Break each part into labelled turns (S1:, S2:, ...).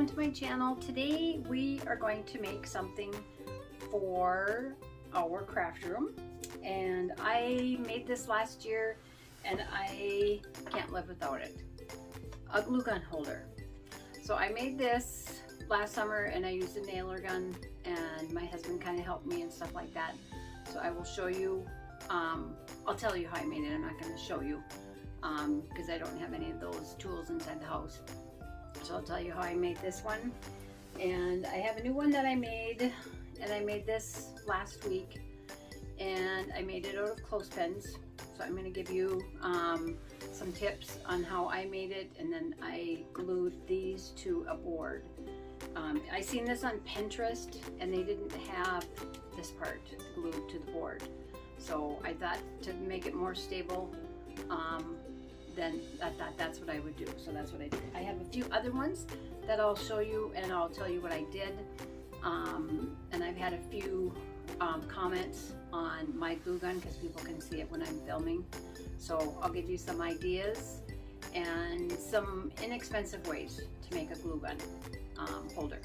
S1: welcome to my channel. Today we are going to make something for our craft room, and I made this last year and I can't live without it. A glue gun holder. So I made this last summer and I used a nailer gun, and my husband kind of helped me and stuff like that. So I will show you, I'll tell you how I made it. I'm not going to show you because I don't have any of those tools inside the house. So I'll tell you how I made this one. And I have a new one that I made, and I made this last week, and I made it out of clothespins. So I'm going to give you some tips on how I made it, and then I glued these to a board. I seen this on Pinterest and they didn't have this part glued to the board. So I thought to make it more stable, then I thought that's what I would do. So that's what I did. I have a few other ones that I'll show you and I'll tell you what I did. And I've had a few comments on my glue gun because people can see it when I'm filming. So I'll give you some ideas and some inexpensive ways to make a glue gun holder.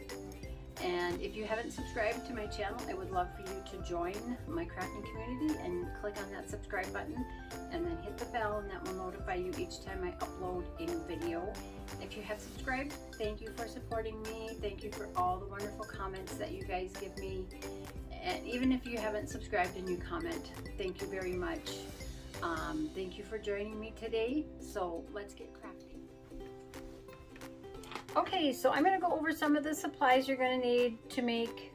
S1: And if you haven't subscribed to my channel, I would love for you to join my crafting community and click on that subscribe button and then hit the bell, and that will notify you each time I upload a new video. If you have subscribed, thank you for supporting me. Thank you for all the wonderful comments that you guys give me. And even if you haven't subscribed and you comment, thank you very much. Thank you for joining me today. So let's get crafting. Okay, so I'm going to go over some of the supplies you're going to need to make.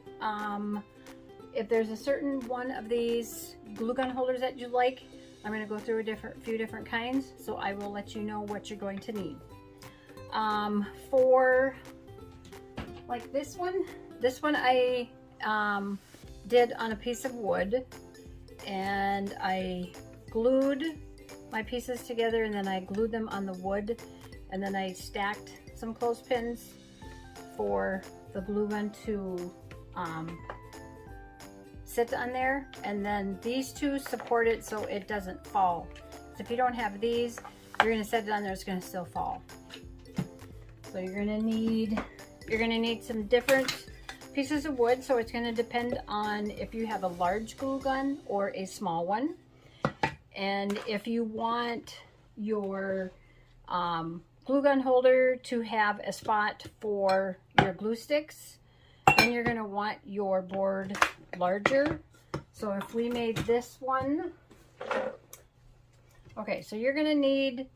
S1: If there's a certain one of these glue gun holders that you like, I'm going to go through a few different kinds, so I will let you know what you're going to need. For like this one I did on a piece of wood, and I glued my pieces together, and then I glued them on the wood, and then I stacked some clothespins for the glue gun to sit on there, and then these two support it so it doesn't fall. So if you don't have these, you're going to set it on there, it's going to still fall. So you're going to need some different pieces of wood. So it's going to depend on if you have a large glue gun or a small one. And if you want your glue gun holder to have a spot for your glue sticks, then you're going to want your board larger. So if we made this one, okay, so you're going to need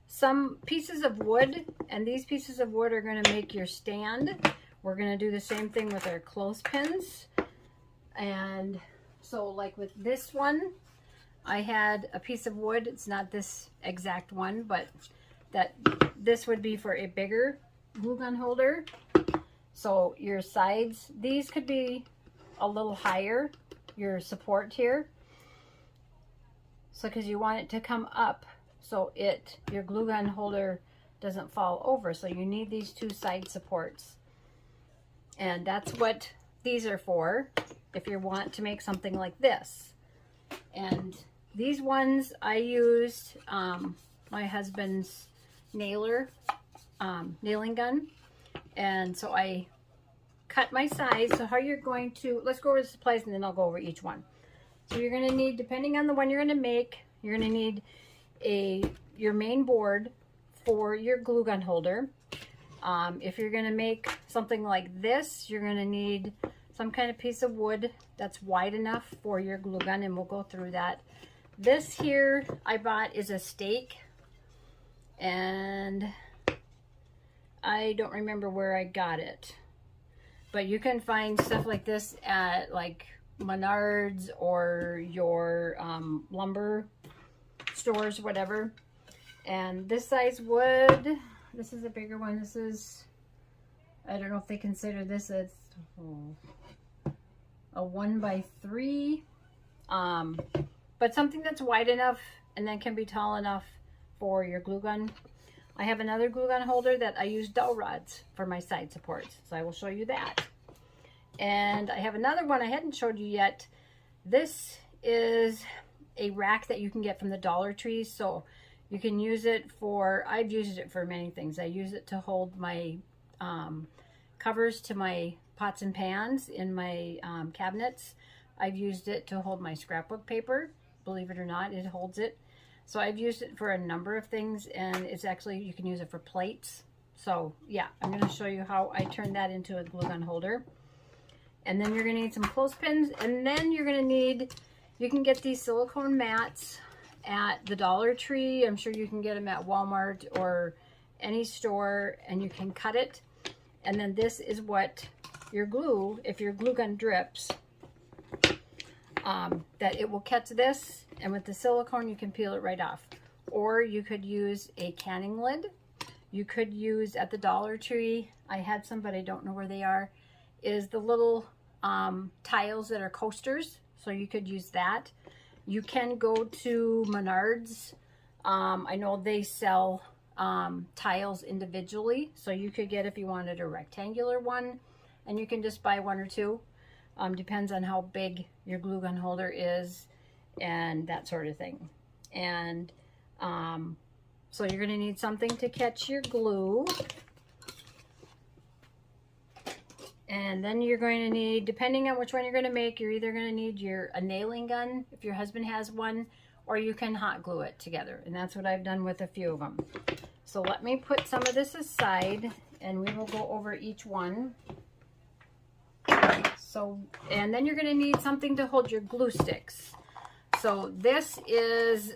S1: some pieces of wood, and these pieces of wood are going to make your stand. We're going to do the same thing with our clothespins. And so like with this one, I had a piece of wood. It's not this exact one, but this would be for a bigger glue gun holder. So your sides, these could be a little higher, your support here. So because you want it to come up so your glue gun holder doesn't fall over. So you need these two side supports. And that's what these are for if you want to make something like this. And these ones I used my husband's nailing gun, and so I cut my size. So how you're going to, let's go over the supplies and then I'll go over each one. So you're going to need, depending on the one you're going to make, you're going to need your main board for your glue gun holder. If you're going to make something like this, you're going to need some kind of piece of wood that's wide enough for your glue gun, and we'll go through that. This here I bought is a stake, and I don't remember where I got it, but you can find stuff like this at like Menards or your lumber stores, whatever. And this size wood, this is a bigger one. This is, I don't know if they consider this a 1x3, but something that's wide enough and then can be tall enough for your glue gun. I have another glue gun holder that I use dowel rods for my side supports, so I will show you that. And I have another one I hadn't showed you yet. This is a rack that you can get from the Dollar Tree, so you can use it for, I've used it for many things. I use it to hold my covers to my pots and pans in my cabinets. I've used it to hold my scrapbook paper. Believe it or not, it holds it. So I've used it for a number of things, and it's actually, you can use it for plates. So yeah, I'm going to show you how I turn that into a glue gun holder. And then you're going to need some clothespins, and then you're going to need, you can get these silicone mats at the Dollar Tree. I'm sure you can get them at Walmart or any store, and you can cut it. And then this is what your glue, if your glue gun drips, that it will catch this, and with the silicone you can peel it right off. Or you could use a canning lid. You could use at the Dollar Tree, I had some but I don't know where they are, is the little tiles that are coasters. So you could use that. You can go to Menards. I know they sell tiles individually, so you could get, if you wanted a rectangular one, and you can just buy one or two. Depends on how big your glue gun holder is and that sort of thing. And so you're going to need something to catch your glue. And then you're going to need, depending on which one you're going to make, you're either going to need a nailing gun if your husband has one, or you can hot glue it together. And that's what I've done with a few of them. So let me put some of this aside, and we will go over each one. So, and then you're going to need something to hold your glue sticks. So this is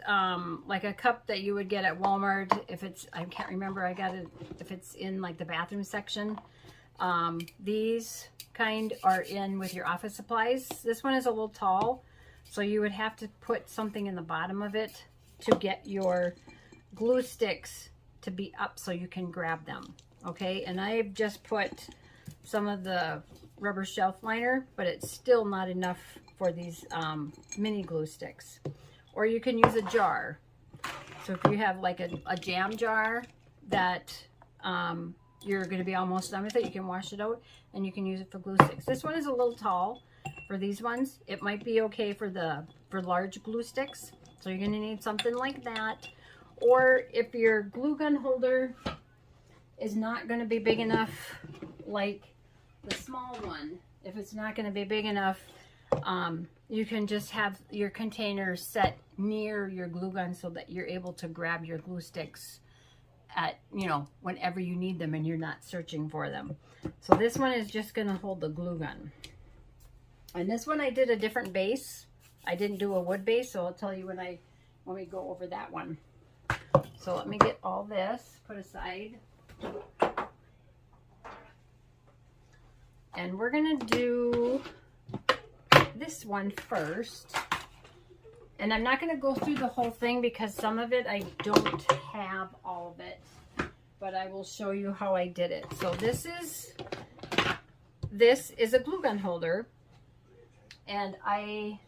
S1: like a cup that you would get at Walmart. If it's, I can't remember, I got it, if it's in like the bathroom section. These kind are in with your office supplies. This one is a little tall, so you would have to put something in the bottom of it to get your glue sticks to be up so you can grab them. Okay, and I've just put some of the rubber shelf liner, but it's still not enough for these mini glue sticks. Or you can use a jar. So if you have like a jam jar that you're going to be almost done with it, you can wash it out and you can use it for glue sticks. This one is a little tall for these ones. It might be okay for large glue sticks. So you're going to need something like that. Or if your glue gun holder is not going to be big enough, like the small one, if it's not going to be big enough, you can just have your container set near your glue gun so that you're able to grab your glue sticks at, you know, whenever you need them and you're not searching for them. So this one is just going to hold the glue gun. And this one I did a different base. I didn't do a wood base, so I'll tell you when we go over that one. So let me get all this put aside. And we're going to do this one first. And I'm not going to go through the whole thing because some of it I don't have all of it. But I will show you how I did it. So this is a glue gun holder. And I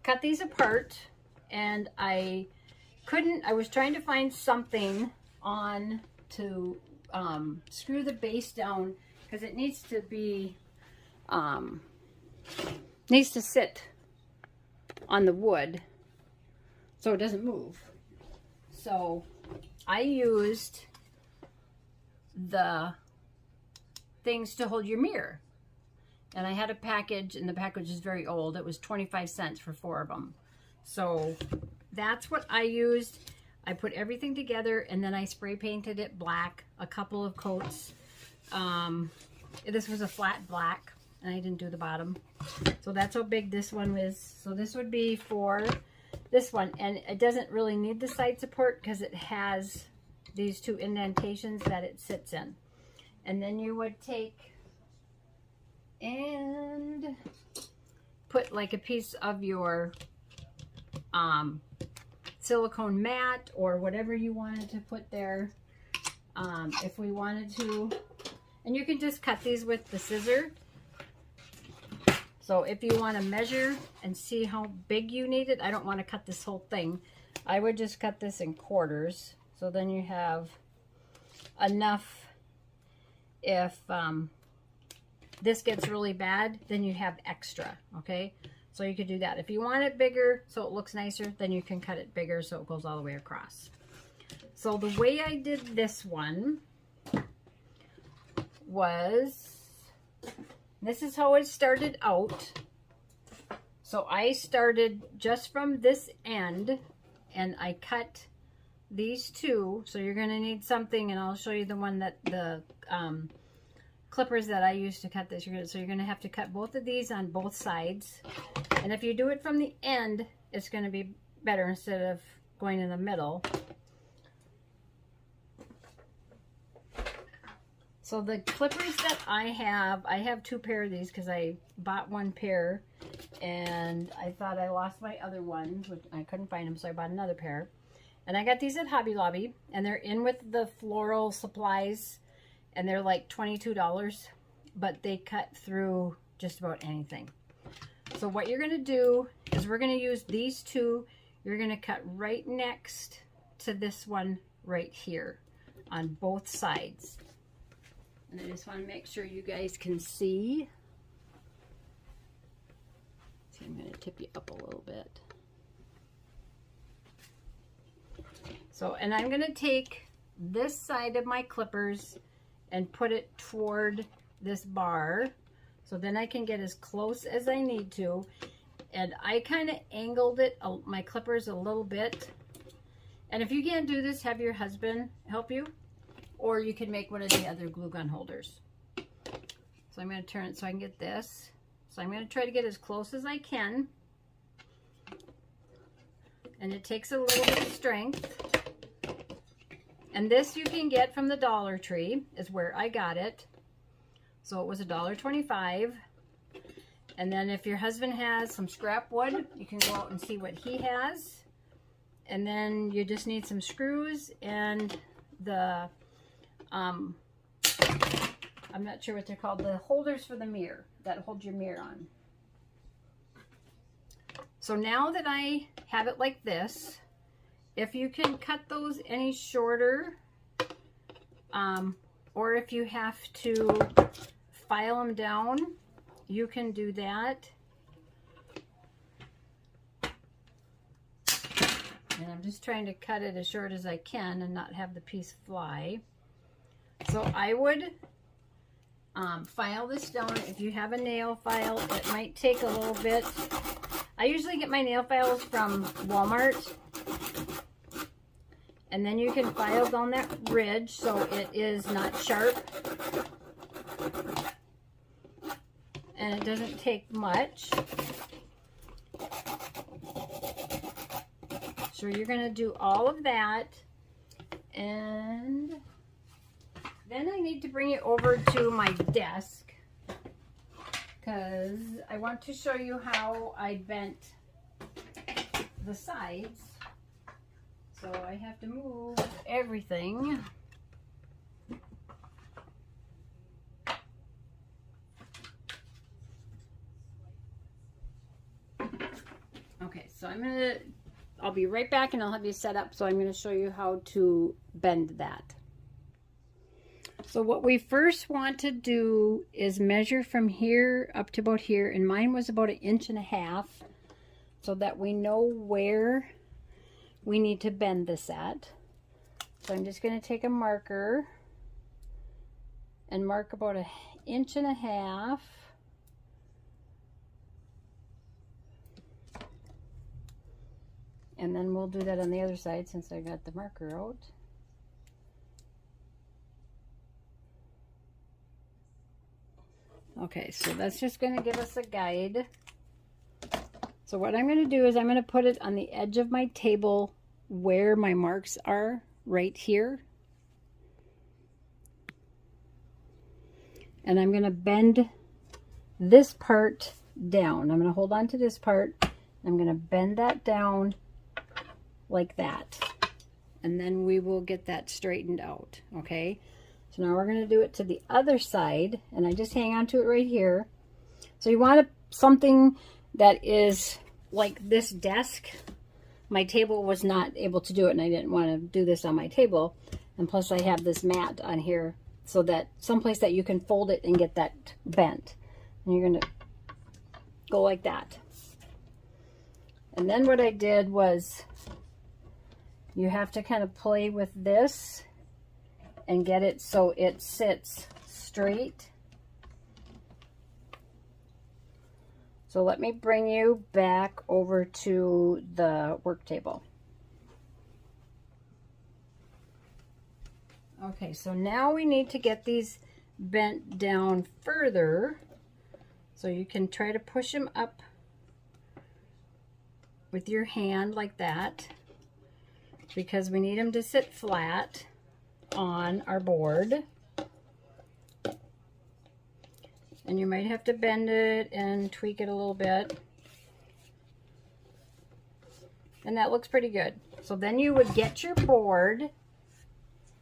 S1: cut these apart. And I was trying to find something on to screw the base down, because it needs to be, needs to sit on the wood so it doesn't move. So I used the things to hold your mirror. And I had a package, and the package is very old. It was 25 cents for 4 of them. So that's what I used. I put everything together, and then I spray painted it black, a couple of coats. This was a flat black, and I didn't do the bottom. So that's how big this one was. So this would be for this one, and it doesn't really need the side support because it has these 2 indentations that it sits in. And then you would take and put like a piece of your silicone mat or whatever you wanted to put there. If we wanted to, and you can just cut these with the scissor. So if you want to measure and see how big you need it, I don't want to cut this whole thing. I would just cut this in quarters. So then you have enough. If this gets really bad, then you have extra, okay? So you could do that. If you want it bigger so it looks nicer, then you can cut it bigger so it goes all the way across. So the way I did this one was, this is how it started out. So I started just from this end and I cut these two. So you're going to need something, and I'll show you the one that the clippers that I used to cut this. So you're going to have to cut both of these on both sides. And if you do it from the end, it's going to be better instead of going in the middle. So the clippers that I have two pair of these because I bought one pair and I thought I lost my other ones, which I couldn't find them, so I bought another pair. And I got these at Hobby Lobby, and they're in with the floral supplies, and they're like $22, but they cut through just about anything. So what you're gonna do is we're gonna use these two. You're gonna cut right next to this one right here on both sides. And I just want to make sure you guys can see. So I'm going to tip you up a little bit. So, and I'm going to take this side of my clippers and put it toward this bar. So then I can get as close as I need to. And I kind of angled it, my clippers a little bit. And if you can't do this, have your husband help you. Or you can make one of the other glue gun holders. So I'm going to turn it so I can get this. So I'm going to try to get as close as I can. And it takes a little bit of strength. And this you can get from the Dollar Tree, is where I got it. So it was $1.25. And then if your husband has some scrap wood, you can go out and see what he has. And then you just need some screws and the I'm not sure what they're called, the holders for the mirror that hold your mirror on. So now that I have it like this, if you can cut those any shorter, or if you have to file them down, you can do that. And I'm just trying to cut it as short as I can and not have the piece fly. So I would file this down. If you have a nail file, it might take a little bit. I usually get my nail files from Walmart. And then you can file down that ridge so it is not sharp. And it doesn't take much. So you're going to do all of that. And then I need to bring it over to my desk because I want to show you how I bent the sides. So I have to move everything. Okay, so I'll be right back and I'll have you set up. So I'm going to show you how to bend that. So what we first want to do is measure from here up to about here, and mine was about 1.5 inches, so that we know where we need to bend this at. So I'm just going to take a marker and mark about 1.5 inches. And then we'll do that on the other side since I got the marker out. Okay, so that's just going to give us a guide. So what I'm going to do is I'm going to put it on the edge of my table where my marks are, right here. And I'm going to bend this part down. I'm going to hold on to this part. I'm going to bend that down like that. And then we will get that straightened out, okay? So now we're going to do it to the other side, and I just hang on to it right here. So you want something that is like this desk. My table was not able to do it, and I didn't want to do this on my table. And plus I have this mat on here so that someplace that you can fold it and get that bent. And you're going to go like that. And then what I did was, you have to kind of play with this and get it so it sits straight. So let me bring you back over to the work table. Okay, so now we need to get these bent down further. So you can try to push them up with your hand like that, because we need them to sit flat on our board. And you might have to bend it and tweak it a little bit. And that looks pretty good. So then you would get your board,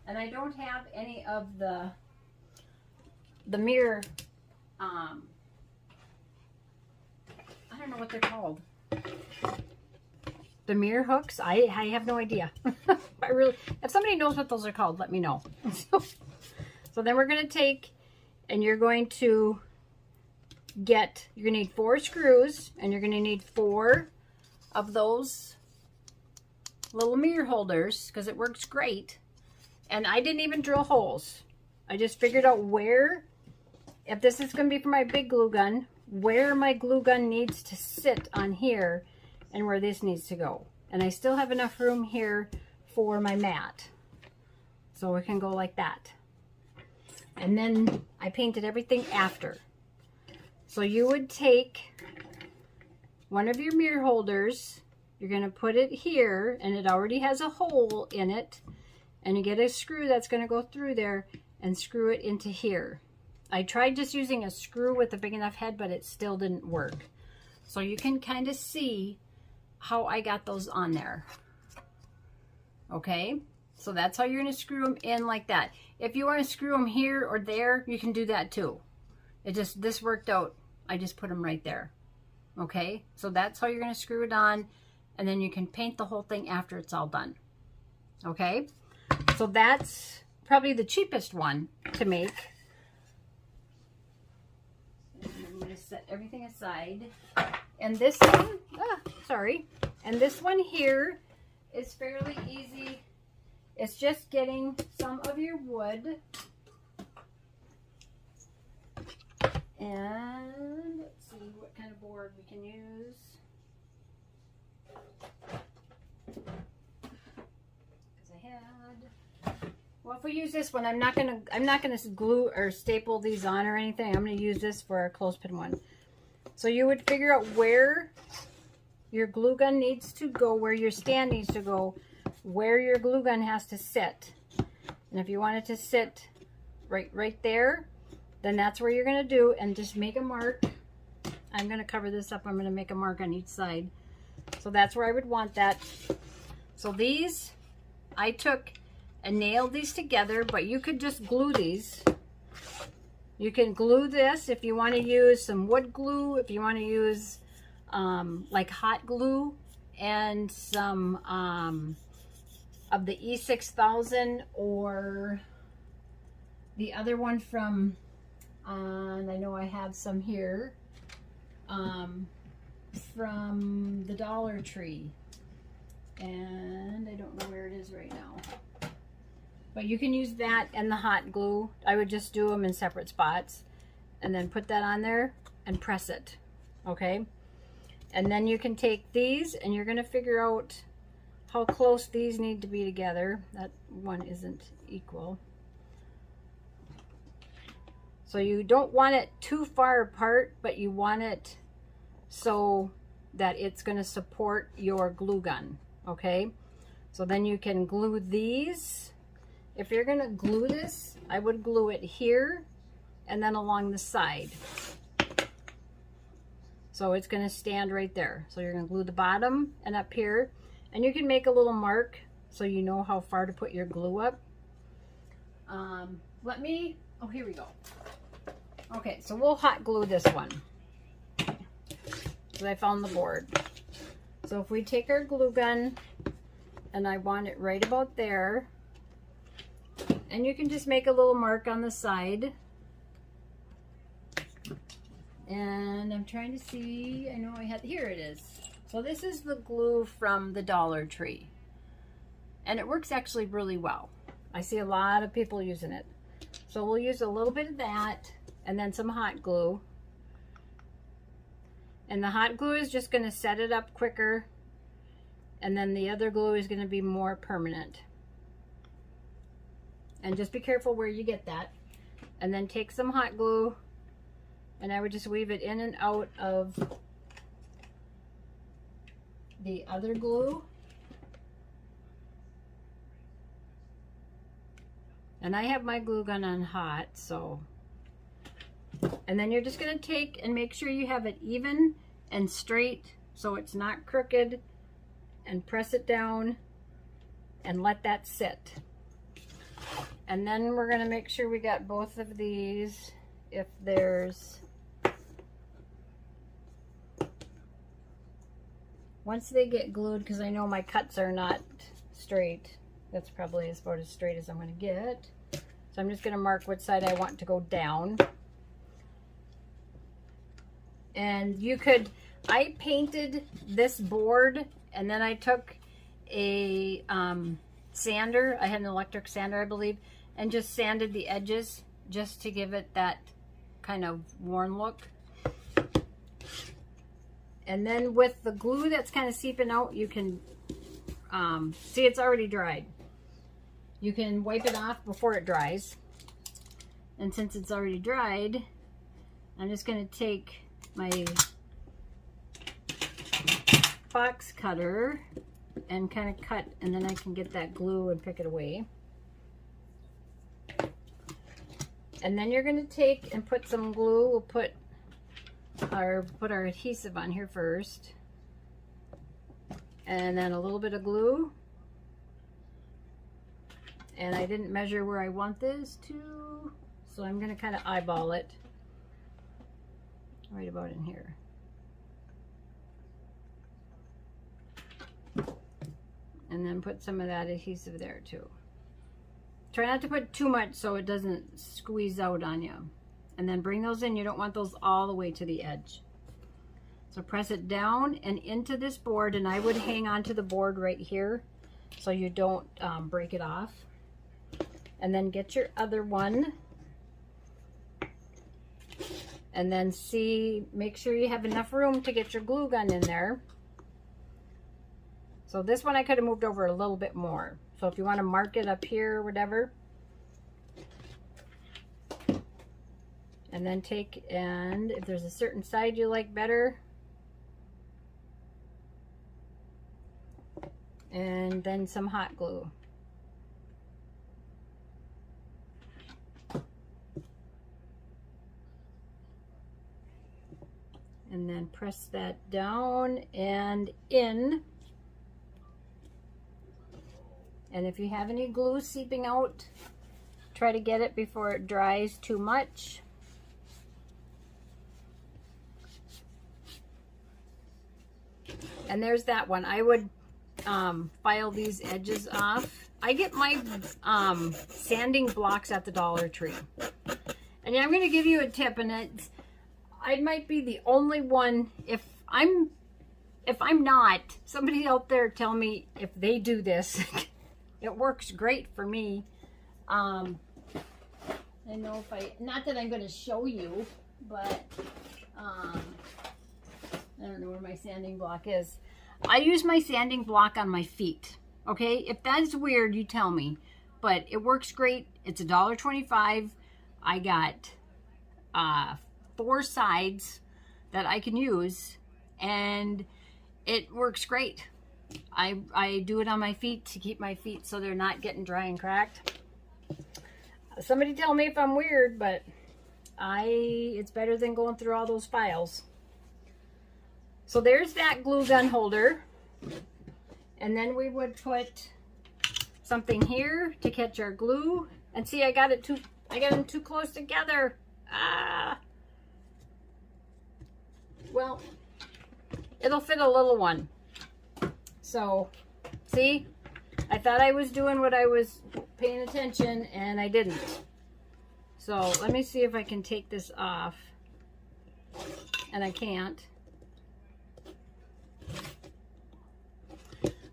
S1: and I don't have any of the mirror, I don't know what they're called. The mirror hooks? I have no idea. I really, if somebody knows what those are called, let me know. So then we're going to take, and you're going to need 4 screws, and you're going to need 4 of those little mirror holders, because it works great. And I didn't even drill holes. I just figured out where, if this is going to be for my big glue gun, where my glue gun needs to sit on here and where this needs to go. And I still have enough room here for my mat. So it can go like that. And then I painted everything after. So you would take one of your mirror holders, you're going to put it here, and it already has a hole in it, and you get a screw that's going to go through there and screw it into here. I tried just using a screw with a big enough head, but it still didn't work. So you can kind of see how I got those on there. Okay, so that's how you're going to screw them in like that. If you want to screw them here or there, you can do that too. This worked out. I just put them right there. Okay, so that's how you're going to screw it on, and then you can paint the whole thing after it's all done. Okay, so that's probably the cheapest one to make. And I'm going to set everything aside. And this one, and this one here is fairly easy. It's just getting some of your wood. And let's see what kind of board we can use. Well, if we use this one, I'm not gonna glue or staple these on or anything. I'm gonna use this for our clothespin one. So you would figure out where your glue gun needs to go, where your stand needs to go, where your glue gun has to sit. And if you want it to sit right there, then that's where you're gonna do, and just make a mark. I'm gonna cover this up. I'm gonna make a mark on each side. So that's where I would want that. So these, I took and nailed these together, but you could just glue these. You can glue this if you want to use some wood glue, if you want to use like hot glue, and some of the E6000 or the other one from, and I know I have some here, from the Dollar Tree, and I don't know where it is right now. But you can use that and the hot glue. I would just do them in separate spots and then put that on there and press it, okay? And then you can take these, and you're gonna figure out how close these need to be together. That one isn't equal. So you don't want it too far apart, but you want it so that it's gonna support your glue gun, okay? So then you can glue these. If you're gonna glue this, I would glue it here and then along the side. So it's gonna stand right there. So you're gonna glue the bottom and up here, and you can make a little mark so you know how far to put your glue up. Oh, here we go. Okay, so we'll hot glue this one. So I found the board. So if we take our glue gun, and I want it right about there, and you can just make a little mark on the side. And I'm trying to see, I know I had, here it is. So this is the glue from the Dollar Tree. And it works actually really well. I see a lot of people using it. So we'll use a little bit of that and then some hot glue. And the hot glue is just going to set it up quicker. And then the other glue is going to be more permanent. And just be careful where you get that. And then take some hot glue, and I would just weave it in and out of the other glue. And I have my glue gun on hot, so. And then you're just going to take and make sure you have it even and straight so it's not crooked, and press it down and let that sit. And then we're going to make sure we got both of these. If there's, once they get glued, because I know my cuts are not straight, that's probably about as straight as I'm going to get. So I'm just going to mark which side I want to go down. And you could, I painted this board, and then I took a sander, I had an electric sander I believe, and just sanded the edges just to give it that kind of worn look. And then with the glue that's kind of seeping out, you can see it's already dried. You can wipe it off before it dries. And since it's already dried, I'm just going to take my box cutter and kind of cut, and then I can get that glue and pick it away. And then you're going to take and put some glue. We'll put our adhesive on here first, and then a little bit of glue. And I didn't measure where I want this to, so I'm going to kind of eyeball it right about in here. And then put some of that adhesive there too. Try not to put too much so it doesn't squeeze out on you. And then bring those in. You don't want those all the way to the edge. So press it down and into this board, and I would hang on to the board right here so you don't break it off. And then get your other one. And then make sure you have enough room to get your glue gun in there. So this one I could have moved over a little bit more. So if you want to mark it up here or whatever. And then take, and if there's a certain side you like better. And then some hot glue. And then press that down and in. And if you have any glue seeping out, try to get it before it dries too much. And there's that one. I would file these edges off. I get my sanding blocks at the Dollar Tree. And I'm going to give you a tip, and I might be the only one. If I'm not, somebody out there tell me if they do this. It works great for me. I know not that I'm going to show you, but I don't know where my sanding block is. I use my sanding block on my feet. Okay, if that's weird, you tell me. But it works great. It's $1.25. I got 4 sides that I can use, and it works great. I do it on my feet to keep my feet so they're not getting dry and cracked. Somebody tell me if I'm weird, but it's better than going through all those files. So there's that glue gun holder. And then we would put something here to catch our glue. And see, I got them too close together. Well, it'll fit a little one. So, see, I thought I was doing what I was paying attention, and I didn't. So let me see if I can take this off. And I can't.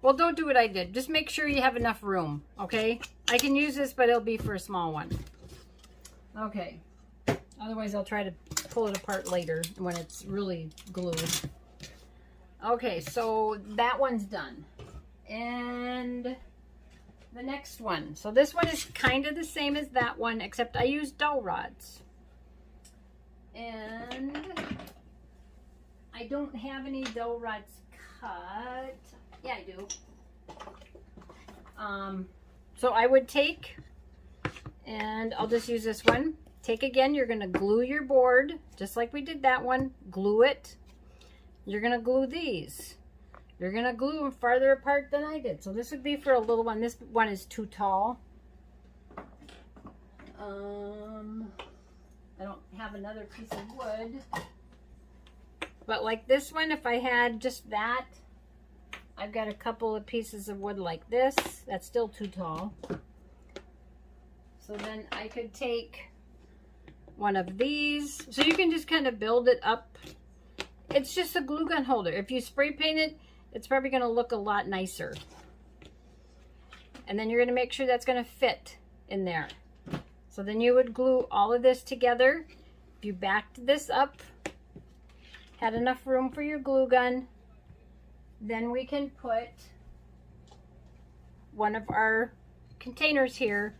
S1: Well, don't do what I did. Just make sure you have enough room, okay? I can use this, but it'll be for a small one. Okay. Otherwise I'll try to pull it apart later when it's really glued. Okay, so that one's done. And the next one. So this one is kind of the same as that one, except I used dowel rods. And I don't have any dowel rods cut. Yeah, I do. So I would take, and I'll just use this one. Take again, you're going to glue your board, just like we did that one. Glue it. You're going to glue these. You're going to glue them farther apart than I did. So this would be for a little one. This one is too tall. I don't have another piece of wood. But like this one, if I had just that, I've got a couple of pieces of wood like this. That's still too tall. So then I could take one of these. So you can just kind of build it up. It's just a glue gun holder. If you spray paint it, it's probably going to look a lot nicer. And then you're going to make sure that's going to fit in there. So then you would glue all of this together. If you backed this up, had enough room for your glue gun, then we can put one of our containers here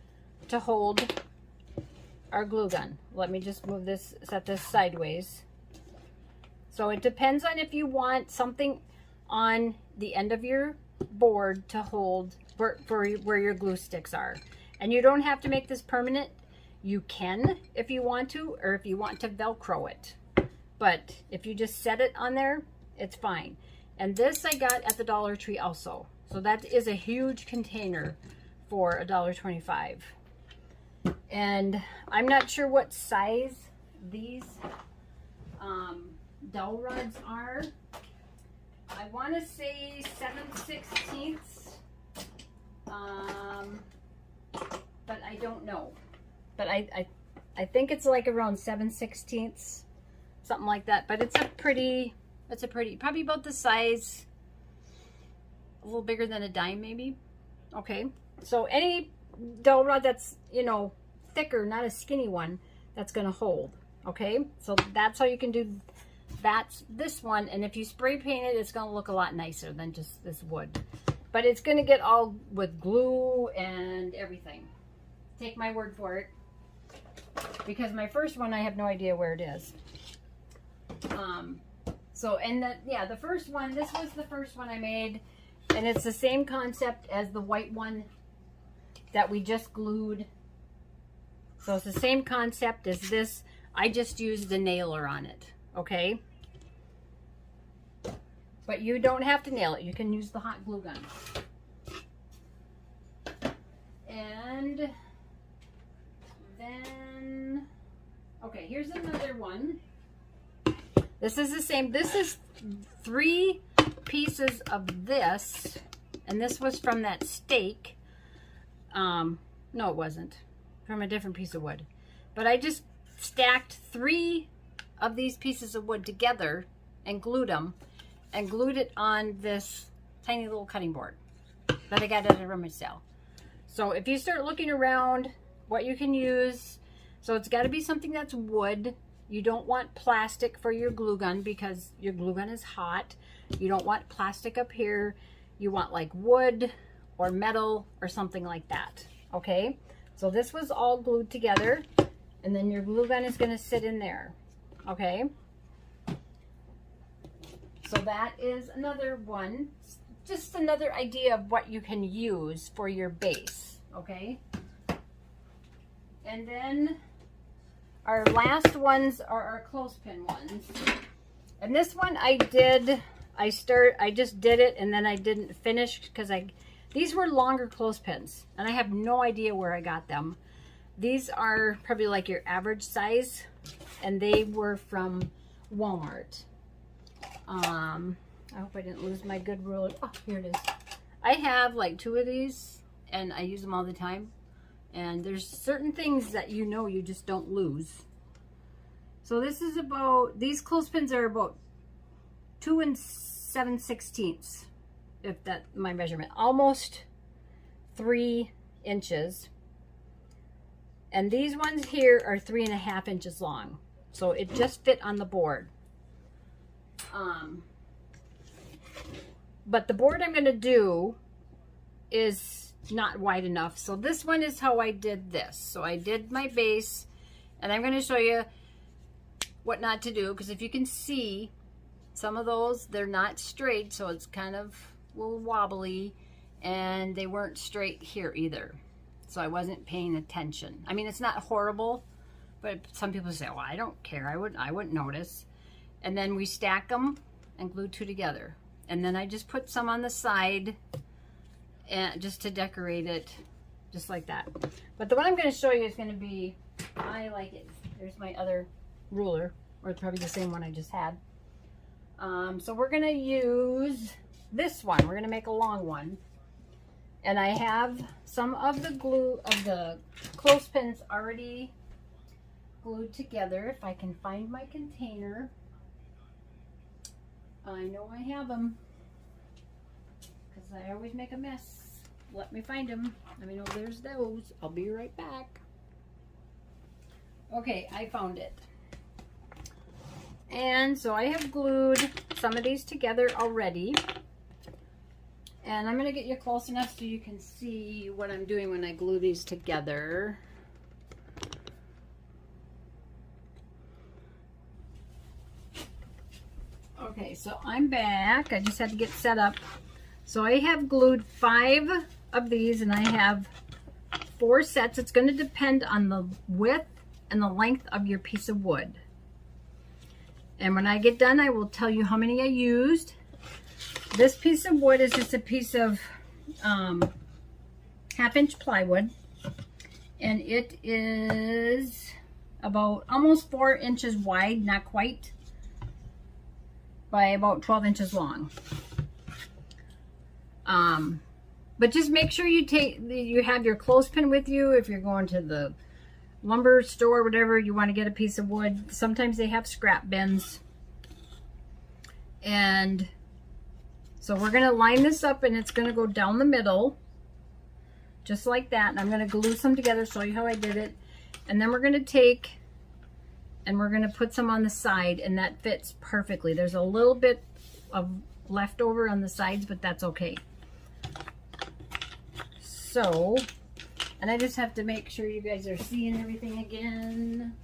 S1: to hold our glue gun. Let me just move this, set this sideways. So it depends on if you want something on the end of your board to hold for where your glue sticks are. And you don't have to make this permanent. You can if you want to, or if you want to Velcro it. But if you just set it on there, it's fine. And this I got at the Dollar Tree also. So that is a huge container for $1.25. And I'm not sure what size these dowel rods are. I want to say 7/16, but I don't know. But I think it's like around 7/16, something like that. But it's a pretty, probably about the size, a little bigger than a dime maybe. Okay, so any dowel rod that's, you know, thicker, not a skinny one, that's going to hold. Okay, so that's how you can do. That's this one, and if you spray paint it, it's going to look a lot nicer than just this wood. But it's going to get all with glue and everything. Take my word for it. Because my first one, I have no idea where it is. So, and yeah, the first one, this was the first one I made. And it's the same concept as the white one that we just glued. So it's the same concept as this. I just used the nailer on it. Okay, but you don't have to nail it. You can use the hot glue gun. And then, okay, here's another one. This is the same. This is 3 pieces of this, and this was from that stake. No, it wasn't. From a different piece of wood. But I just stacked 3 of these pieces of wood together and glued them, and glued it on this tiny little cutting board that I got at a rummage sale. So if you start looking around what you can use, so it's got to be something that's wood. You don't want plastic for your glue gun because your glue gun is hot. You don't want plastic up here. You want like wood or metal or something like that. Okay, so this was all glued together, and then your glue gun is going to sit in there. Okay, so that is another one, just another idea of what you can use for your base. Okay, and then our last ones are our clothespin ones, and this one I just did it and then I didn't finish because these were longer clothespins and I have no idea where I got them. These are probably like your average size, and they were from Walmart. I hope I didn't lose my good ruler. Oh, here it is. I have like 2 of these, and I use them all the time. And there's certain things that you know you just don't lose. So this is about, these clothespins are about 2 7/16, if that my measurement, almost 3 inches. And these ones here are 3.5 inches long. So it just fit on the board. But the board I'm going to do is not wide enough. So this one is how I did this. So I did my base, and I'm going to show you what not to do, because if you can see, some of those, they're not straight, so it's kind of a little wobbly, and they weren't straight here either. So I wasn't paying attention. I mean, it's not horrible, but some people say, well, I don't care. I wouldn't notice. And then we stack them and glue 2 together. And then I just put some on the side and just to decorate it, just like that. But the one I'm going to show you is going to be, I like it. There's my other ruler, or it's probably the same one I just had. So we're going to use this one. We're going to make a long one. And I have some of the glue, of the clothespins already glued together. If I can find my container. I know I have them, because I always make a mess. Let me find them. Let me know there's those. I'll be right back. Okay, I found it. And so I have glued some of these together already. And I'm going to get you close enough so you can see what I'm doing when I glue these together. Okay, so I'm back. I just had to get set up. So I have glued 5 of these, and I have 4 sets. It's going to depend on the width and the length of your piece of wood. And when I get done, I will tell you how many I used. This piece of wood is just a piece of 1/2-inch plywood, and it is about almost 4 inches wide, not quite, by about 12 inches long. But just make sure you have your clothespin with you if you're going to the lumber store or whatever, you want to get a piece of wood. Sometimes they have scrap bins. And so we're going to line this up, and it's going to go down the middle just like that. And I'm going to glue some together, show you how I did it. And then we're going to take and we're going to put some on the side, and that fits perfectly. There's a little bit of leftover on the sides, but that's okay. So, and I just have to make sure you guys are seeing everything again.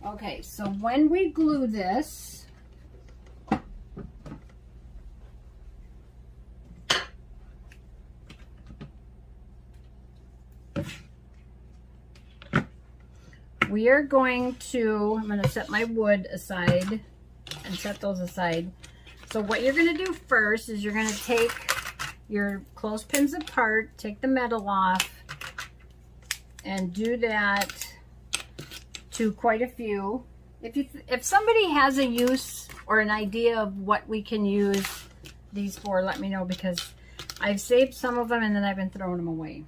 S1: Okay, so when we glue this, we are going to, I'm going to set my wood aside and set those aside. So what you're going to do first is you're going to take your clothespins apart, take the metal off, and do that to quite a few. If somebody has a use or an idea of what we can use these for, let me know, because I've saved some of them and then I've been throwing them away.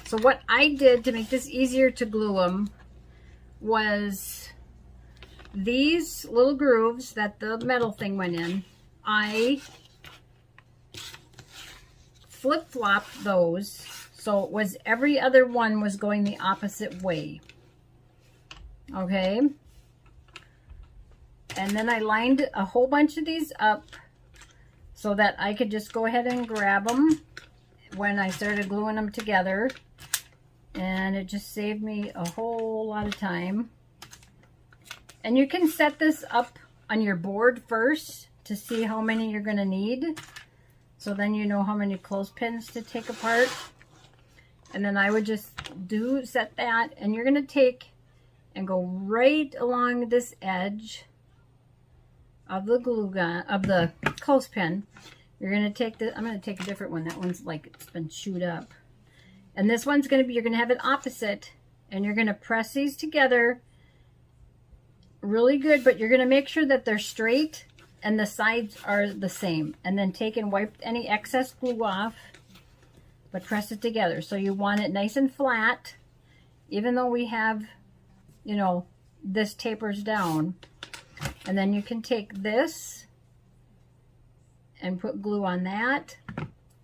S1: So what I did to make this easier to glue them was these little grooves that the metal thing went in, I flip-flopped those so it was every other one was going the opposite way. Okay, and then I lined a whole bunch of these up so that I could just go ahead and grab them when I started gluing them together, and it just saved me a whole lot of time. And you can set this up on your board first to see how many you're going to need, so then you know how many clothespins to take apart. And then I would just set that, and you're going to take and go right along this edge of the glue gun, of the clothespin. You're going to take I'm going to take a different one. That one's like it's been chewed up. And this one's going to be, you're going to have it opposite, and you're going to press these together really good, but you're going to make sure that they're straight and the sides are the same. And then take and wipe any excess glue off, but press it together. So you want it nice and flat, even though we have, you know, this tapers down. And then you can take this and put glue on that,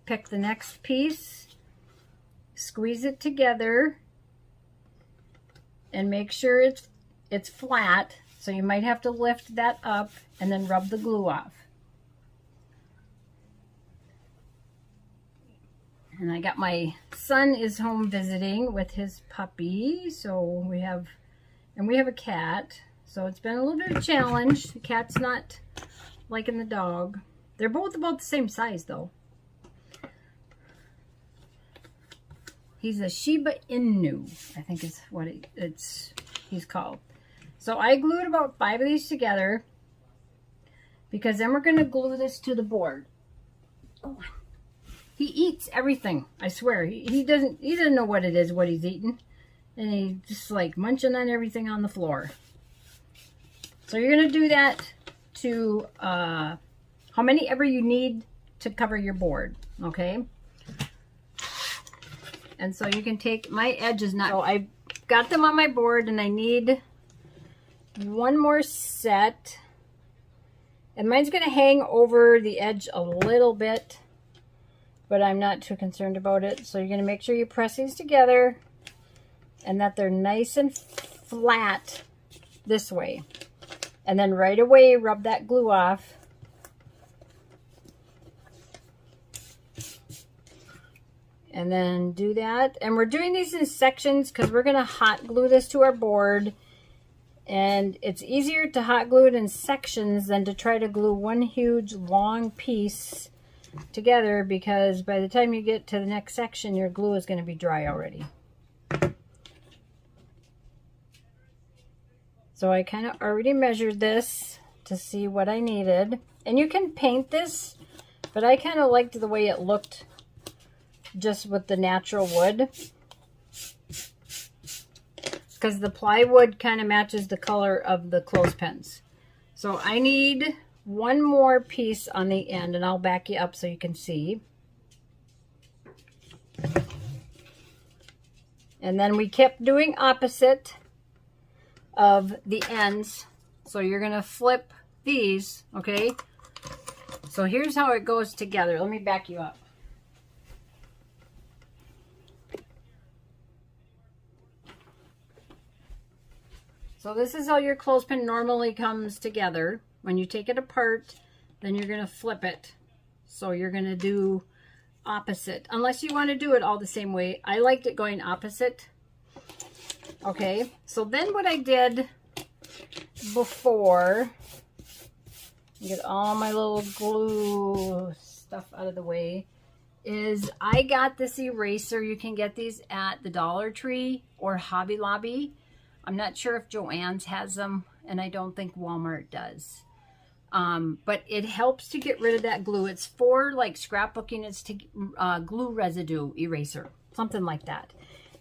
S1: pick the next piece, squeeze it together, and make sure it's flat. So you might have to lift that up and then rub the glue off. And I got my son is home visiting with his puppy, so we have a cat. So it's been a little bit of a challenge. The cat's not liking the dog. They're both about the same size though. He's a Shiba Inu, I think is what he's called. So I glued about 5 of these together because then we're going to glue this to the board. Oh, he eats everything, I swear. He doesn't know what it is, what he's eating. And he's just like munching on everything on the floor. So you're going to do that to how many ever you need to cover your board, okay? And so you can take, my edges not, so I got them on my board and I need one more set. And mine's going to hang over the edge a little bit, but I'm not too concerned about it. So you're going to make sure you press these together and that they're nice and flat this way. And then right away, rub that glue off. And then do that. And we're doing these in sections because we're going to hot glue this to our board. And it's easier to hot glue it in sections than to try to glue one huge long piece together, because by the time you get to the next section, your glue is going to be dry already. So I kind of already measured this to see what I needed. And you can paint this, but I kind of liked the way it looked just with the natural wood, because the plywood kind of matches the color of the clothespins. So I need one more piece on the end, and I'll back you up so you can see. And then we kept doing opposite of the ends. So you're going to flip these, okay? So here's how it goes together. Let me back you up. So this is how your clothespin normally comes together. When you take it apart, then you're going to flip it. So you're going to do opposite, unless you want to do it all the same way. I liked it going opposite. Okay, so then what I did before, get all my little glue stuff out of the way, is I got this eraser. You can get these at the Dollar Tree or Hobby Lobby. I'm not sure if Joann's has them, and I don't think Walmart does. But it helps to get rid of that glue. It's for like scrapbooking. It's to glue residue eraser, something like that.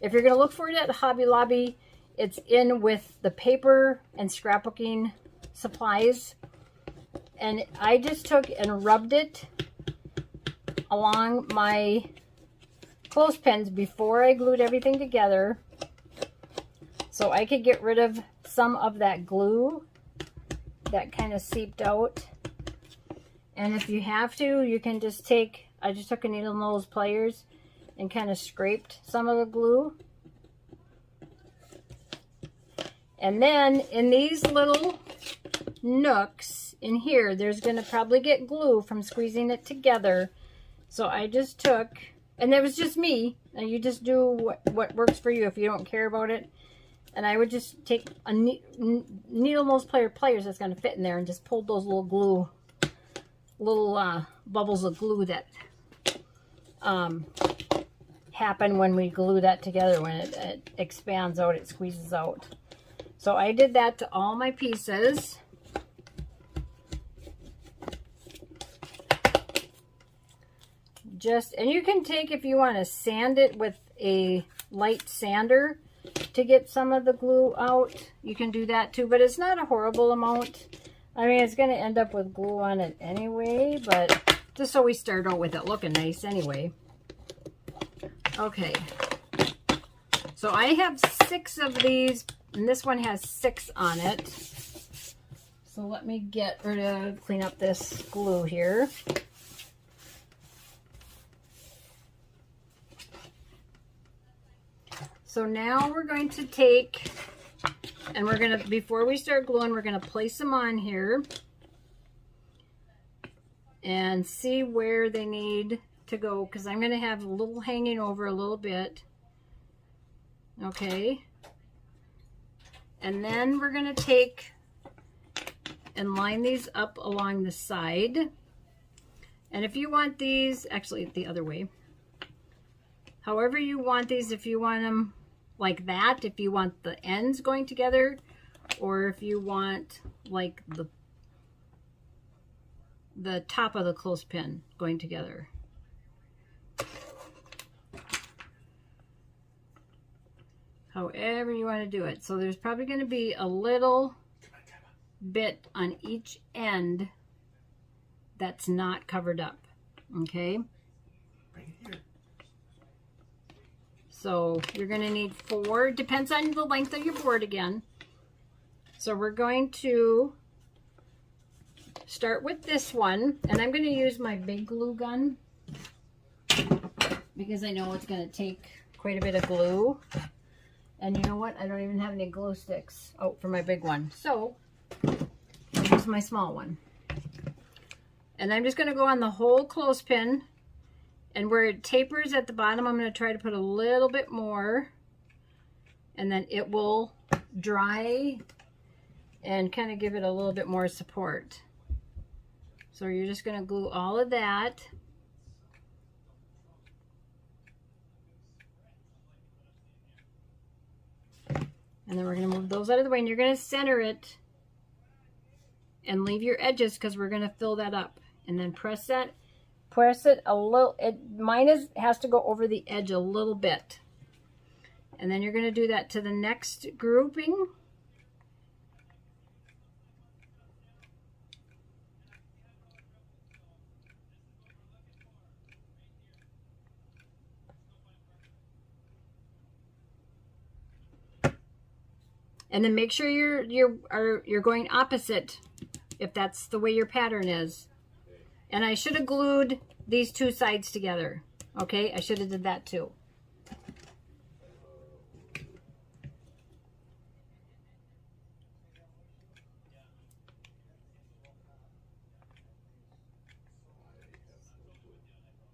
S1: If you're going to look for it at Hobby Lobby, it's in with the paper and scrapbooking supplies. And I just took and rubbed it along my clothespins before I glued everything together, so I could get rid of some of that glue that kind of seeped out. And if you have to, you can just take, I just took a needle nose pliers and kind of scraped some of the glue. And then in these little nooks in here, there's going to probably get glue from squeezing it together. So I just took, and it was just me, and you just do what works for you if you don't care about it. And I would just take a needle nose pliers that's going to fit in there and just pull those little glue, bubbles of glue that happen when we glue that together. When it expands out, it squeezes out. So I did that to all my pieces. And you can take, if you want to sand it with a light sander to get some of the glue out, you can do that too, but it's not a horrible amount. I mean, it's going to end up with glue on it anyway, but just so we start out with it looking nice anyway. Okay, so I have 6 of these, and this one has 6 on it. So let me clean up this glue here. So now we're going to take, and we're going to, before we start gluing, we're going to place them on here and see where they need to go, because I'm going to have a little hanging over a little bit. Okay. And then we're going to take and line these up along the side. And if you want these, actually the other way, however you want these, if you want them like that, if you want the ends going together, or if you want like the top of the clothespin going together. However you want to do it. So there's probably going to be a little bit on each end that's not covered up. Okay. So you're going to need 4. Depends on the length of your board again. So we're going to start with this one, and I'm going to use my big glue gun because I know it's going to take quite a bit of glue. And you know what? I don't even have any glue sticks for my big one. So I'll use my small one. And I'm just going to go on the whole clothespin. And where it tapers at the bottom, I'm going to try to put a little bit more. And then it will dry and kind of give it a little bit more support. So you're just going to glue all of that. And then we're going to move those out of the way, and you're going to center it and leave your edges because we're going to fill that up. And then press it a little. Mine has to go over the edge a little bit. And then you're going to do that to the next grouping. And then make sure you're going opposite if that's the way your pattern is. And I should have glued these 2 sides together. Okay, I should have did that too.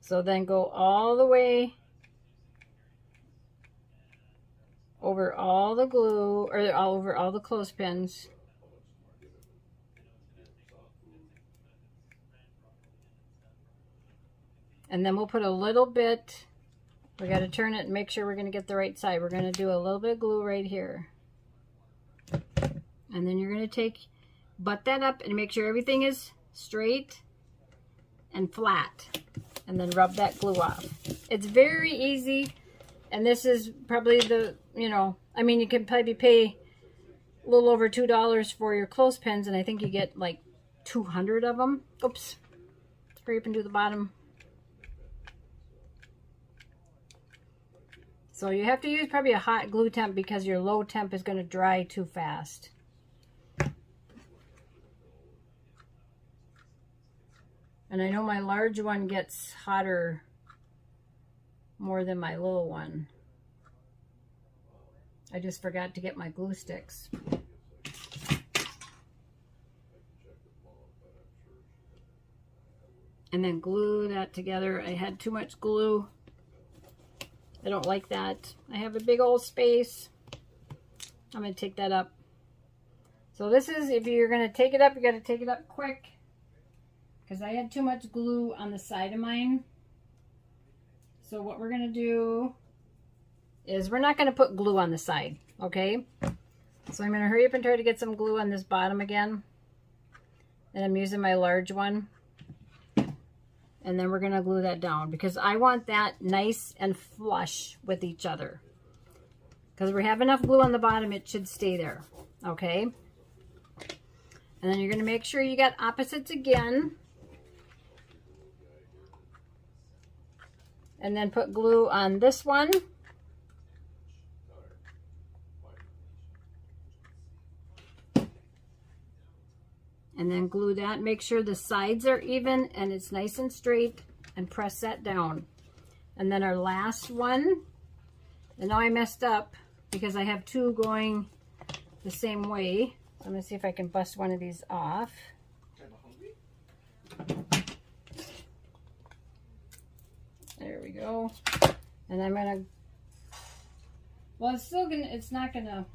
S1: So then go all the way over all the glue, or all over all the clothespins. And then we'll put a little bit, we got to turn it and make sure we're going to get the right side. We're going to do a little bit of glue right here. And then you're going to butt that up and make sure everything is straight and flat. And then rub that glue off. It's very easy. And this is probably the, I mean, you can probably pay a little over $2 for your clothespins, and I think you get like 200 of them. Oops. Hurry up and do the bottom. So you have to use probably a hot glue temp because your low temp is going to dry too fast. And I know my large one gets hotter more than my little one. I just forgot to get my glue sticks. And then glue that together. I had too much glue. I don't like that. I have a big old space. I'm going to take that up. So this is, if you're going to take it up, you got to take it up quick. Because I had too much glue on the side of mine. So what we're going to do is we're not going to put glue on the side, okay? So I'm going to hurry up and try to get some glue on this bottom again. And I'm using my large one. And then we're going to glue that down because I want that nice and flush with each other. Because we have enough glue on the bottom, it should stay there, okay? And then you're going to make sure you got opposites again. And then put glue on this one. And then glue that. Make sure the sides are even and it's nice and straight, and press that down. And then our last one And now I messed up because I have two going the same way. So I'm gonna see if I can bust one of these off. There we go. And I'm gonna, well, it's still gonna, it's not gonna,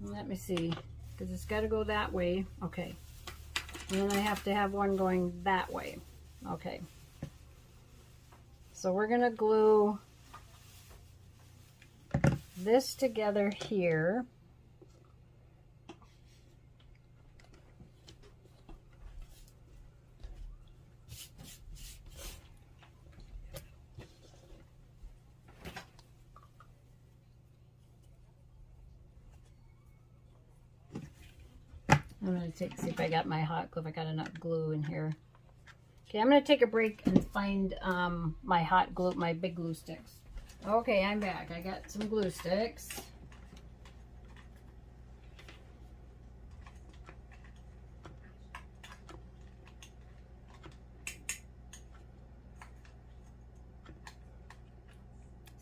S1: let me see, because it's got to go that way. Okay. And then I have to have one going that way. Okay. So we're gonna glue this together here. I'm going to see if I got my hot glue, if I got enough glue in here. Okay, I'm going to take a break and find my hot glue, my big glue sticks. Okay, I'm back. I got some glue sticks.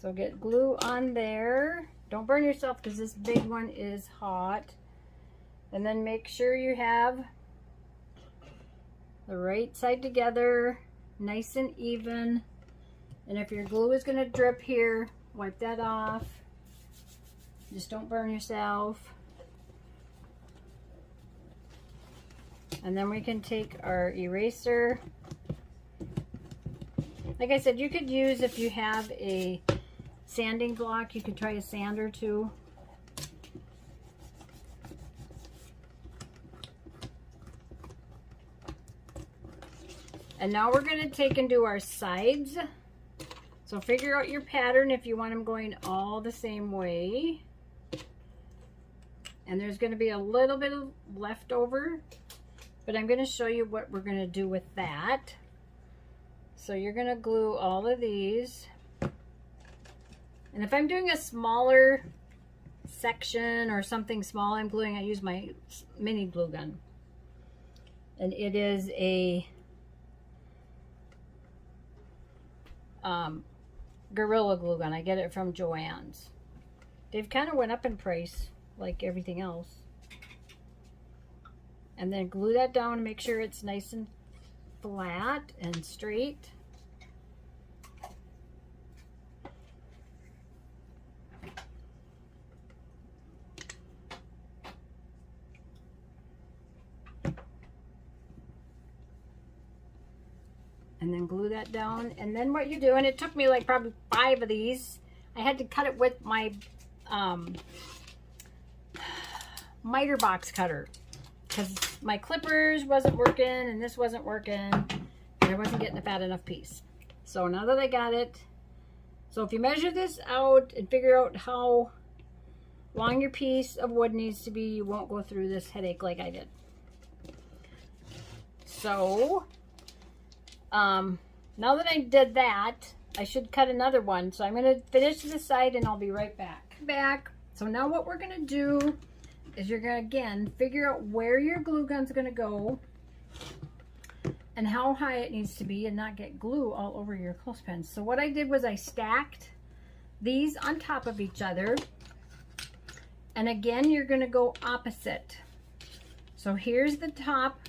S1: So get glue on there. Don't burn yourself because this big one is hot. And then make sure you have the right side together, nice and even. And if your glue is going to drip here, wipe that off. Just don't burn yourself. And then we can take our eraser. Like I said, you could use, if you have a sanding block, you could try a sander too. And now we're going to take and do our sides. So figure out your pattern if you want them going all the same way. And there's going to be a little bit of leftover, but I'm going to show you what we're going to do with that. So you're going to glue all of these. And if I'm doing a smaller section or something small, I'm gluing, I use my mini glue gun. And it is a Gorilla glue gun. I get it from Joann's. They've kind of went up in price like everything else. And then glue that down and make sure it's nice and flat and straight. And then glue that down. And then what you do, and it took me like probably 5 of these. I had to cut it with my miter box cutter because my clippers wasn't working and this wasn't working and I wasn't getting a fat enough piece. So now that I got it, so if you measure this out and figure out how long your piece of wood needs to be, you won't go through this headache like I did. So now that I did that, I should cut another one. So I'm going to finish this side and I'll be right back. So now what we're going to do is you're going to, again, figure out where your glue gun's going to go and how high it needs to be and not get glue all over your clothespins. So what I did was I stacked these on top of each other. And again, you're going to go opposite. So here's the top,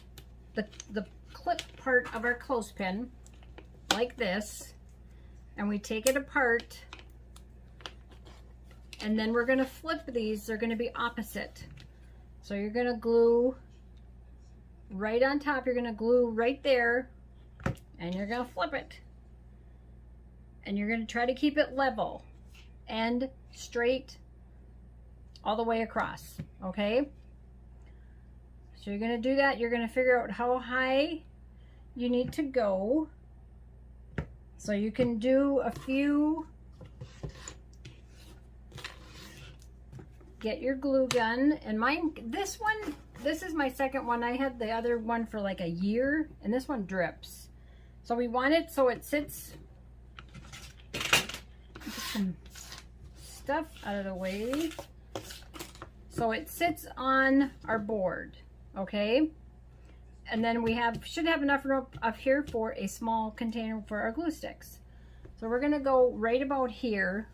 S1: the clip part of our clothespin, like this, and we take it apart, and then we're going to flip these. They're going to be opposite. So you're going to glue right on top. You're going to glue right there, and you're going to flip it, and you're going to try to keep it level and straight all the way across. Okay, so you're going to do that. You're going to figure out how high you need to go. So you can do a few. Get your glue gun. And mine, this is my second one. I had the other one for like a year, and this one drips. So we want it so it sits. Get some stuff out of the way. So it sits on our board, okay? And then we should have enough room up here for a small container for our glue sticks. So we're gonna go right about here.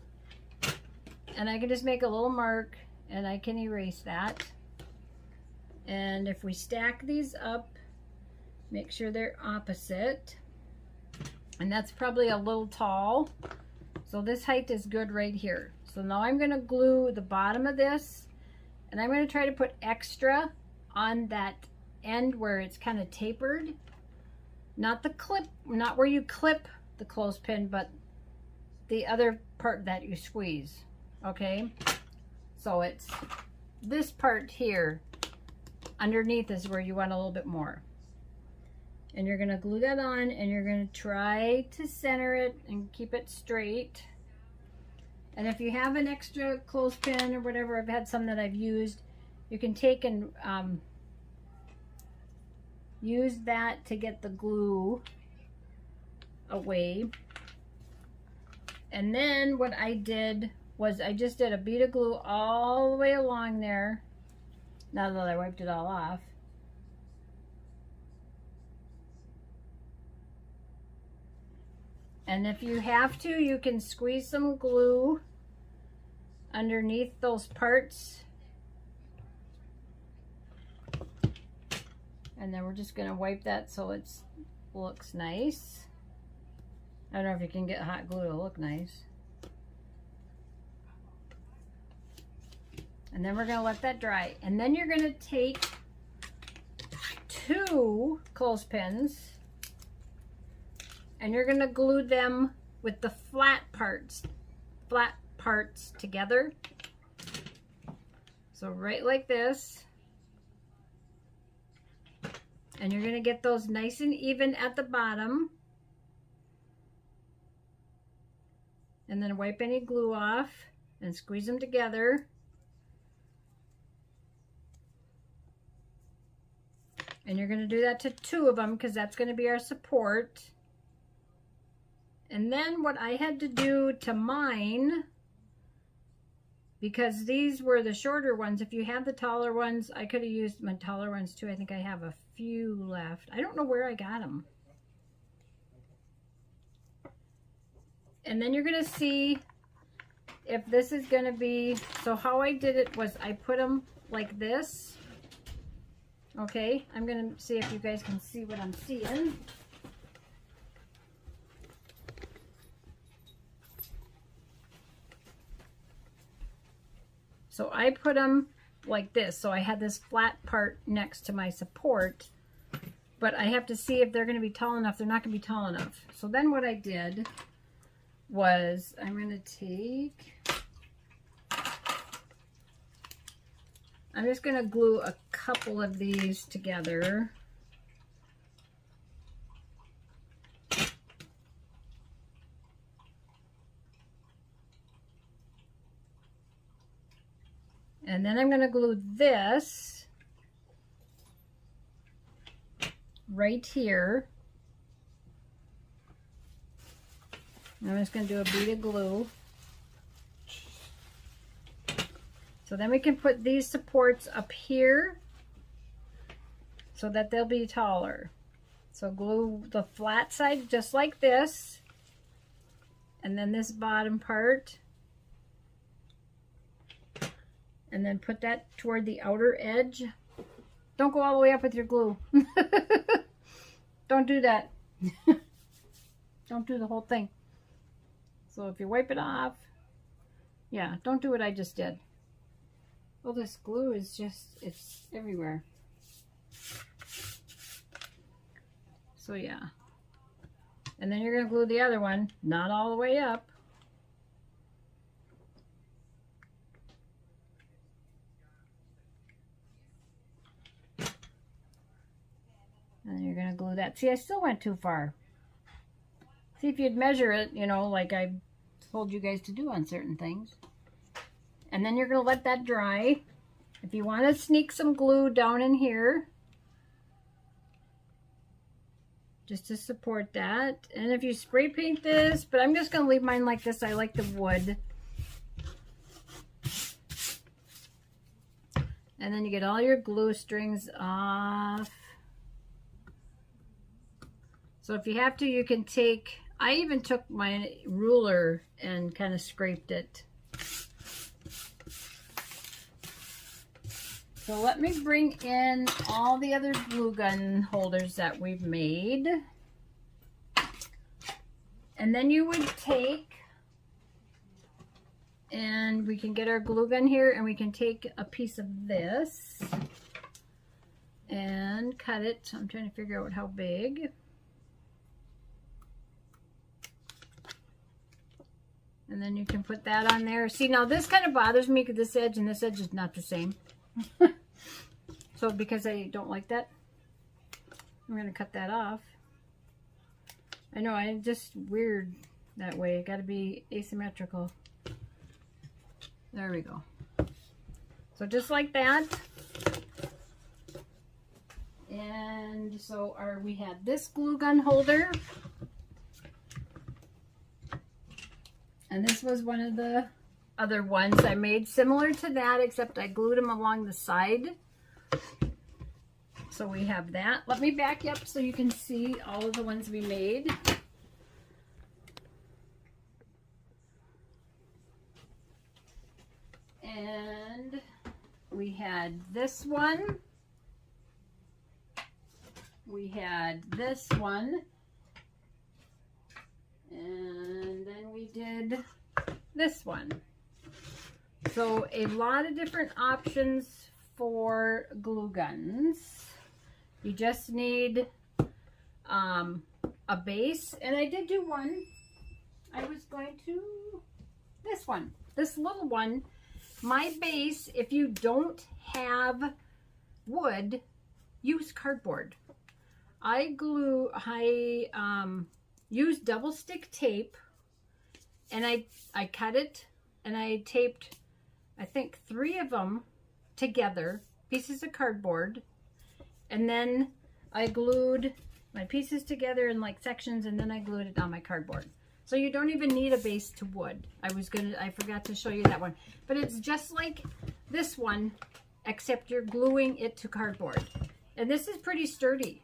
S1: And I can just make a little mark and I can erase that. And if we stack these up, make sure they're opposite. And that's probably a little tall. So this height is good right here. So now I'm going to glue the bottom of this, and I'm going to try to put extra on that end where it's kind of tapered. Not the clip, not where you clip the clothespin, but the other part that you squeeze. Okay? So it's this part here. Underneath is where you want a little bit more. And you're going to glue that on, and you're going to try to center it and keep it straight. And if you have an extra clothespin or whatever, I've had some that I've used, you can take and use that to get the glue away. And then what I did was I just did a bead of glue all the way along there. Now that I wiped it all off. And if you have to, you can squeeze some glue underneath those parts. And then we're just going to wipe that so it looks nice. I don't know if you can get hot glue to look nice. And then we're going to let that dry. And then you're going to take 2 clothespins and you're going to glue them with the flat parts together. So right like this. And you're going to get those nice and even at the bottom. And then wipe any glue off and squeeze them together. And you're going to do that to 2 of them because that's going to be our support. And then what I had to do to mine, because these were the shorter ones, if you have the taller ones, I could have used my taller ones too. I think I have a few left. I don't know where I got them. And then you're going to see if this is going to be, so how I did it was I put them like this. Okay, I'm going to see if you guys can see what I'm seeing. So I put them like this. So I had this flat part next to my support, but I have to see if they're going to be tall enough. They're not going to be tall enough. So then what I did was I'm going to take, I'm just going to glue a couple of these together. And then I'm going to glue this right here. And I'm just going to do a bead of glue. So then we can put these supports up here so that they'll be taller. So glue the flat side just like this. And then this bottom part. And then put that toward the outer edge. Don't go all the way up with your glue. Don't do that. Don't do the whole thing. So if you wipe it off, yeah, don't do what I just did. Well, this glue is just, it's everywhere. So yeah. And then you're going to glue the other one, not all the way up. And then you're going to glue that. See, I still went too far. See, if you'd measure it, you know, like I told you guys to do on certain things. And then you're going to let that dry. If you want to sneak some glue down in here, just to support that. And if you spray paint this, but I'm just going to leave mine like this. I like the wood. And then you get all your glue strings off. So if you have to, you can take, I even took my ruler and kind of scraped it So let me bring in all the other glue gun holders that we've made. And then you would take, and we can get our glue gun here, and we can take a piece of this and cut it. I'm trying to figure out how big. And then you can put that on there. See, now this kind of bothers me because this edge and this edge is not the same. So because I don't like that, I'm going to cut that off. I know, I'm just weird that way. Got to be asymmetrical. There we go. So just like that. And so we had this glue gun holder. And this was one of the other ones I made similar to that, except I glued them along the side. So we have that. Let me back you up so you can see all of the ones we made. And we had this one. We had this one. And then we did this one. So a lot of different options for glue guns. You just need a base. And I did do one. I was going to, this one. This little one. My base, if you don't have wood, use cardboard. I use double stick tape, and I cut it, and I taped, I think 3 of them together, pieces of cardboard, and then I glued my pieces together in like sections, and then I glued it on my cardboard. So you don't even need a base to wood. I forgot to show you that one, but it's just like this one, except you're gluing it to cardboard, and this is pretty sturdy.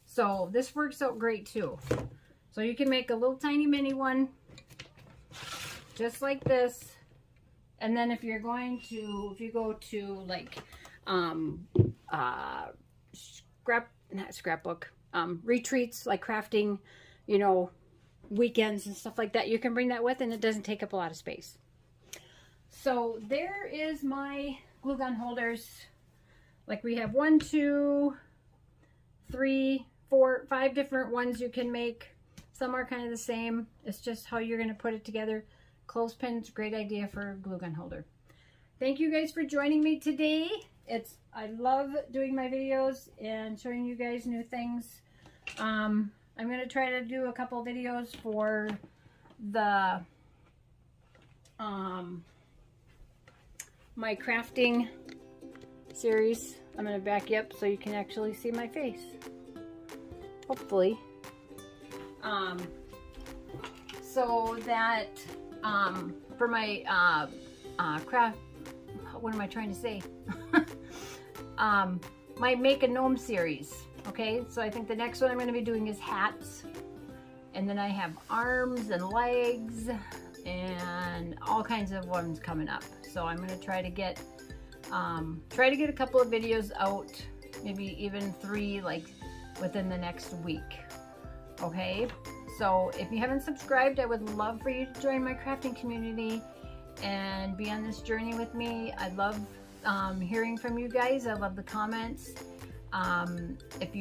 S1: So this works out great too. So you can make a little tiny mini one, just like this. And then if you go to like, retreats, like crafting, you know, weekends and stuff like that, you can bring that with, and it doesn't take up a lot of space. So there is my glue gun holders. Like we have 1, 2, 3, 4, 5 different ones you can make. Some are kind of the same. It's just how you're going to put it together. Clothespin's a great idea for a glue gun holder. Thank you guys for joining me today. I love doing my videos and showing you guys new things. I'm going to try to do a couple videos for the my crafting series. I'm going to back you up so you can actually see my face. Hopefully. So that for my craft, what am I trying to say? My Make a Gnome series. Okay, so I think the next one I'm going to be doing is hats, and then I have arms and legs and all kinds of ones coming up. So I'm going to try to get a couple of videos out, maybe even 3, like within the next week. Okay, so if you haven't subscribed, I would love for you to join my crafting community and be on this journey with me. I love hearing from you guys. I love the comments. If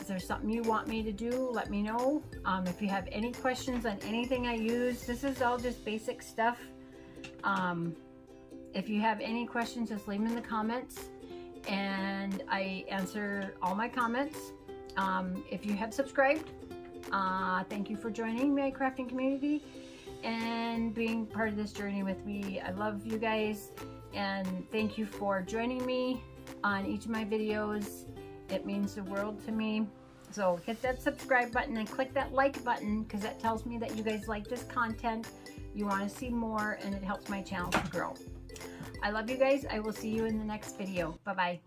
S1: there's something you want me to do, let me know. If you have any questions on anything I use, this is all just basic stuff. If you have any questions, just leave them in the comments, and I answer all my comments. If you have subscribed, thank you for joining my crafting community and being part of this journey with me. I love you guys, and thank you for joining me on each of my videos. It means the world to me. So hit that subscribe button and click that like button, because that tells me that you guys like this content, you want to see more, and it helps my channel to grow. I love you guys. I will see you in the next video. Bye-bye.